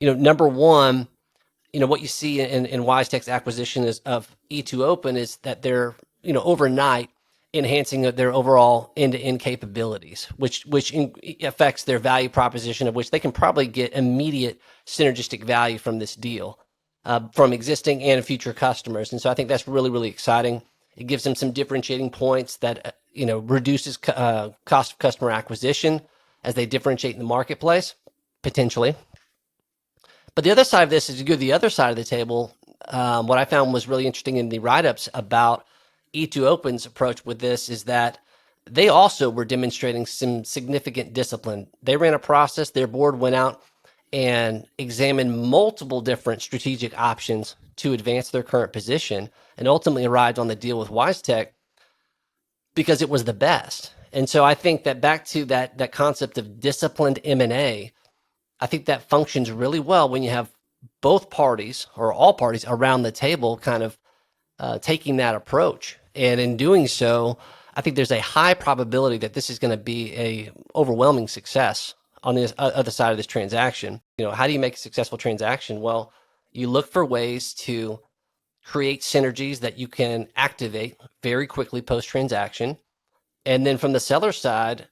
Number one, what you see in WiseTech's acquisition of e2Open is that they're, overnight enhancing their overall end-to-end capabilities, which affects their value proposition, of which they can probably get immediate synergistic value from this deal, from existing and future customers. And so I think that's really, really exciting. It gives them some differentiating points that, reduces cost of customer acquisition as they differentiate in the marketplace, potentially. But the other side of this is, you go to the other side of the table. What I found was really interesting in the write-ups about e2Open's approach with this is that they also were demonstrating some significant discipline. They ran a process. Their board went out and examined multiple different strategic options to advance their current position, and ultimately arrived on the deal with WiseTech because it was the best. And so I think that back to that concept of disciplined M&A, I think that functions really well when you have both parties or all parties around the table kind of taking that approach. And in doing so, I think there's a high probability that this is going to be a overwhelming success on the other side of this transaction. How do you make a successful transaction? Well, you look for ways to create synergies that you can activate very quickly post-transaction. And then from the seller side,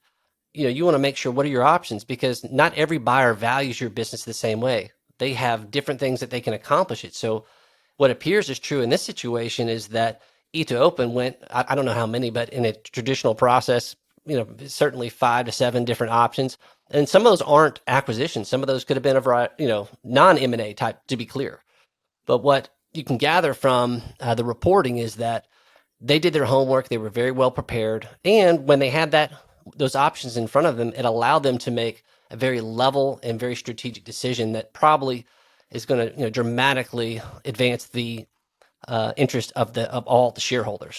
you want to make sure, what are your options? Because not every buyer values your business the same way. They have different things that they can accomplish it. So what appears is true in this situation is that e2Open went, I don't know how many, but in a traditional process, certainly 5 to 7 different options. And some of those aren't acquisitions. Some of those could have been a variety, non-M&A type, to be clear. But what you can gather from the reporting is that they did their homework. They were very well prepared. And when they had those options in front of them, it allowed them to make a very level and very strategic decision that probably is going to dramatically advance the interest of all the shareholders.